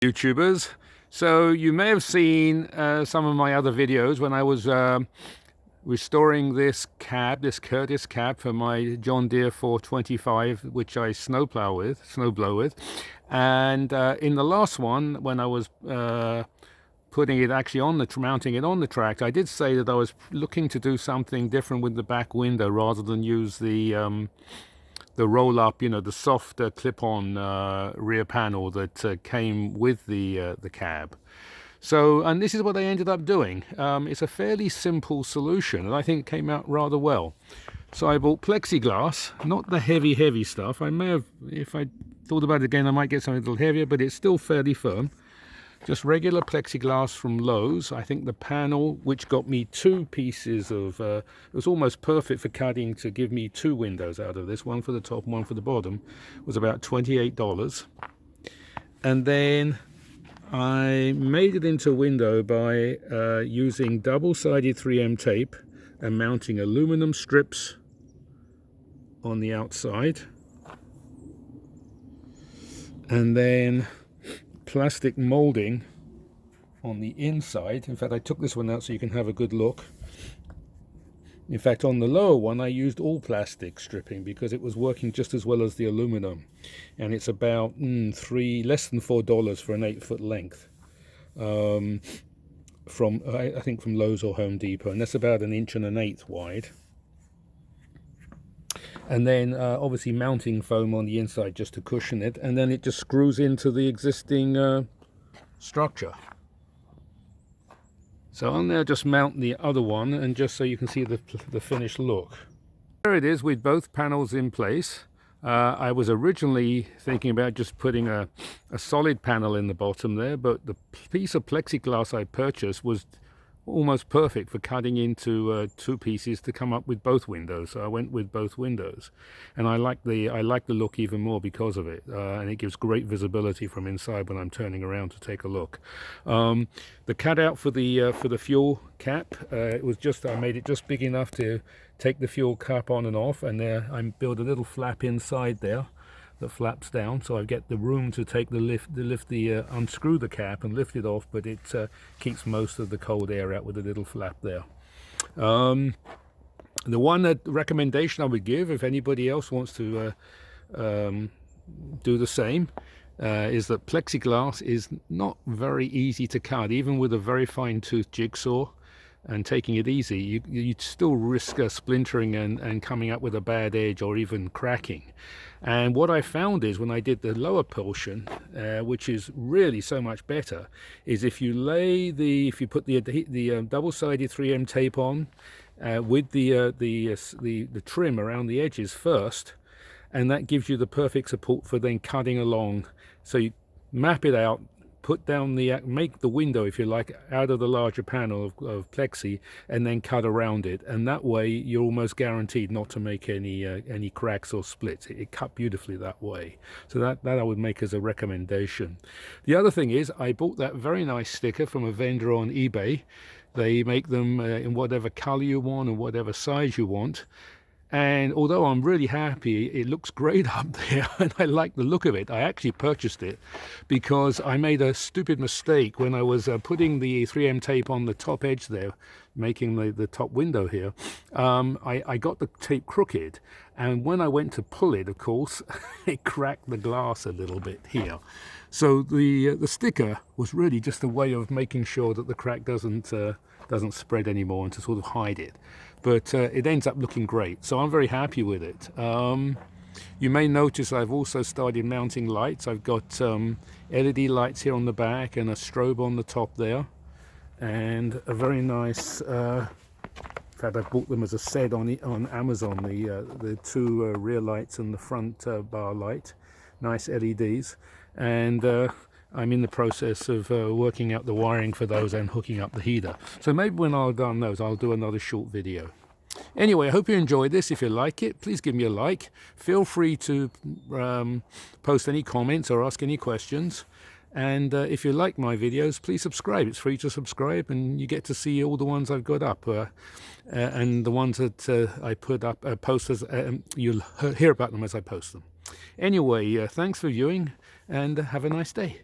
YouTubers. So you may have seen some of my other videos when I was restoring this cab, this Curtis cab for my John Deere 425, which I snowblow with. And in the last one, when I was putting it actually on mounting it on the tractor, I did say that I was looking to do something different with the back window rather than use the roll up, the soft clip-on rear panel that came with the cab. So, and this is what I ended up doing. It's a fairly simple solution, and I think it came out rather well. So I bought plexiglass, not the heavy stuff. I may have, if I thought about it again, I might get something a little heavier, but it's still fairly firm. Just regular plexiglass from Lowe's. I think the panel, which got me two pieces of, it was almost perfect for cutting to give me two windows out of this, one for the top and one for the bottom, was about $28. And then I made it into a window by using double-sided 3M tape and mounting aluminum strips on the outside. And then plastic molding on the inside. In fact, I took this one out so you can have a good look. In fact, on the lower one I used all plastic stripping because it was working just as well as the aluminum, and it's about less than $4 for an 8-foot length from I think from Lowe's or Home Depot, and that's about 1 1/8 inches wide. And then obviously mounting foam on the inside just to cushion it, and then it just screws into the existing structure. So I'll now just mount the other one, and just so you can see the finished look. There it is with both panels in place. I was originally thinking about just putting a solid panel in the bottom there, but the piece of plexiglass I purchased was almost perfect for cutting into two pieces to come up with both windows. So I went with both windows, and I like the look even more because of it, and it gives great visibility from inside when I'm turning around to take a look. The cutout for the fuel cap, it was just, I made it just big enough to take the fuel cap on and off, and there I built a little flap inside there that flaps down, so I get the room to take unscrew the cap and lift it off, but it keeps most of the cold air out with a little flap there. The one recommendation I would give, if anybody else wants to do the same, is that plexiglass is not very easy to cut, even with a very fine tooth jigsaw. And taking it easy, you'd still risk splintering and coming up with a bad edge or even cracking. And what I found is when I did the lower portion, which is really so much better, is if you put the double-sided 3M tape on with the trim around the edges first, and that gives you the perfect support for then cutting along. So you map it out, make the window, if you like, out of the larger panel of plexi, and then cut around it, and that way you're almost guaranteed not to make any cracks or splits. It cut beautifully that way. So that I would make as a recommendation. The other thing is, I bought that very nice sticker from a vendor on eBay. They make them in whatever color you want and whatever size you want. And although I'm really happy, it looks great up there and I like the look of it, I actually purchased it because I made a stupid mistake when I was putting the 3M tape on the top edge there, making the top window here. I got the tape crooked, and when I went to pull it, of course, it cracked the glass a little bit here. So the sticker was really just a way of making sure that the crack doesn't spread anymore, and to sort of hide it. But it ends up looking great, so I'm very happy with it. You may notice I've also started mounting lights. I've got LED lights here on the back and a strobe on the top there, and a very nice, in fact I bought them as a set on Amazon, the two rear lights and the front bar light, nice LEDs. And I'm in the process of working out the wiring for those and hooking up the heater. So maybe when I've done those, I'll do another short video. Anyway, I hope you enjoyed this. If you like it, please give me a like. Feel free to post any comments or ask any questions. And if you like my videos, please subscribe. It's free to subscribe, and you get to see all the ones I've got up. And the ones that I put up, you'll hear about them as I post them. Anyway, thanks for viewing, and have a nice day.